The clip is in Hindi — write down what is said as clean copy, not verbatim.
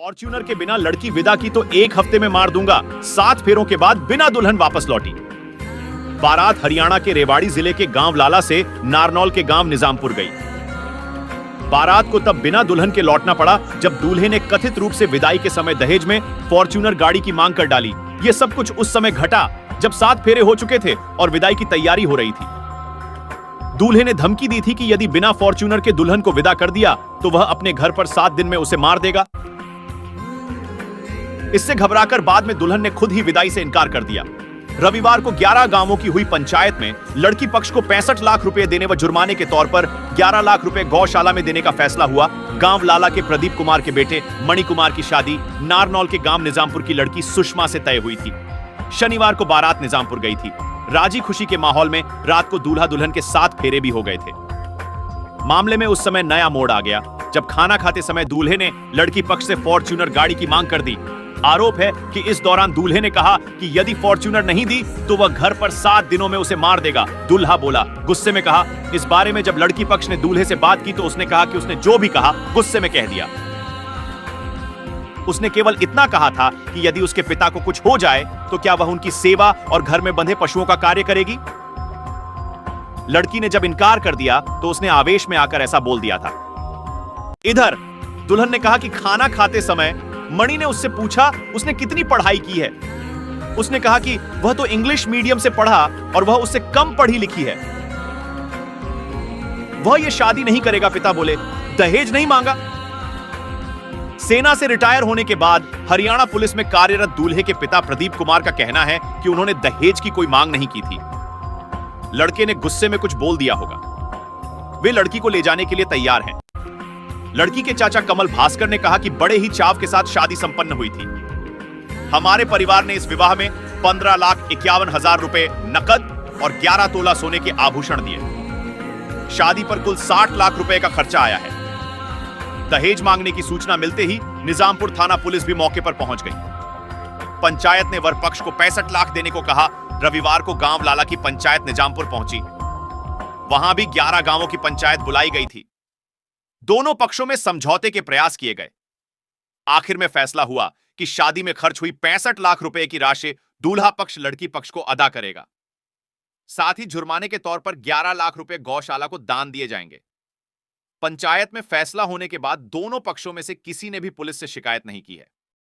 फॉर्च्यूनर के बिना लड़की विदा की तो 1 हफ्ते में मार दूंगा। 7 फेरों के बाद बिना दुल्हन वापस लौटी। बारात हरियाणा के रेवाड़ी जिले के गांव लाला से नारनौल के गांव निजामपुर गई। बारात को तब बिना दुल्हन के लौटना पड़ा जब दूल्हे ने कथित रूप से विदाई के समय दहेज में फॉर्च्यूनर गाड़ी की मांग कर डाली। यह सब कुछ उस समय घटा जब 7 फेरे हो चुके थे और विदाई की तैयारी हो रही थी। दूल्हे ने धमकी दी थी कि यदि बिना फॉर्च्यूनर के दुल्हन को विदा कर दिया तो वह अपने घर पर 7 दिन में उसे मार देगा। इससे घबराकर बाद में दुल्हन ने खुद ही विदाई से इनकार कर दिया। रविवार को 11 गांवों की हुई पंचायत में लड़की पक्ष को 65 लाख रुपए देने व जुर्माने के तौर पर 11 लाख रुपए गौशाला में देने का फैसला हुआ। गांव लाला के प्रदीप कुमार के बेटे मणि कुमार की शादी नारनौल के गांव निजामपुर की लड़की सुषमा से तय हुई थी। शनिवार को बारात निजामपुर गई थी। राजी खुशी के माहौल में रात को दूल्हा दुल्हन के 7 फेरे भी हो गए थे। मामले में उस समय नया मोड़ आ गया जब खाना खाते समय दूल्हे ने लड़की पक्ष से फॉर्च्यूनर गाड़ी की मांग कर दी। आरोप है कि इस दौरान दूल्हे ने कहा कि यदि फॉर्च्यूनर नहीं दी तो वह घर पर 7 दिनों में उसे मार देगा। दूल्हा बोला, गुस्से में कहा। इस बारे में जब लड़की पक्ष ने दूल्हे से बात की तो उसने कहा कि उसने जो भी कहा गुस्से में कह दिया। उसने केवल इतना कहा था कि यदि उसके पिता को कुछ हो जाए तो क्या वह उनकी सेवा और घर में बंधे पशुओं का कार्य करेगी। लड़की ने जब इनकार कर दिया तो उसने आवेश में आकर ऐसा बोल दिया था। इधर दुल्हन ने कहा कि खाना खाते समय मणि ने उससे पूछा उसने कितनी पढ़ाई की है। उसने कहा कि वह तो इंग्लिश मीडियम से पढ़ा और वह उससे कम पढ़ी लिखी है। वह यह शादी नहीं करेगा। पिता बोले, दहेज नहीं मांगा। सेना से रिटायर होने के बाद हरियाणा पुलिस में कार्यरत दूल्हे के पिता प्रदीप कुमार का कहना है कि उन्होंने दहेज की कोई मांग नहीं की थी। लड़के ने गुस्से में कुछ बोल दिया होगा। वे लड़की को ले जाने के लिए तैयार हैं। लड़की के चाचा कमल भास्कर ने कहा कि बड़े ही चाव के साथ शादी संपन्न हुई थी। हमारे परिवार ने इस विवाह में 15,51,000 रुपए नकद और 11 तोला सोने के आभूषण दिए। शादी पर कुल 60 लाख रुपए का खर्चा आया है। दहेज मांगने की सूचना मिलते ही निजामपुर थाना पुलिस भी मौके पर पहुंच गई। पंचायत ने वर पक्ष को 65 लाख देने को कहा। रविवार को गांव लाला की पंचायत निजामपुर पहुंची। वहां भी 11 गांवों की पंचायत बुलाई गई थी। दोनों पक्षों में समझौते के प्रयास किए गए। आखिर में फैसला हुआ कि शादी में खर्च हुई 65 लाख रुपए की राशि दूल्हा पक्ष लड़की पक्ष को अदा करेगा। साथ ही जुर्माने के तौर पर 11 लाख रुपए गौशाला को दान दिए जाएंगे। पंचायत में फैसला होने के बाद दोनों पक्षों में से किसी ने भी पुलिस से शिकायत नहीं की है।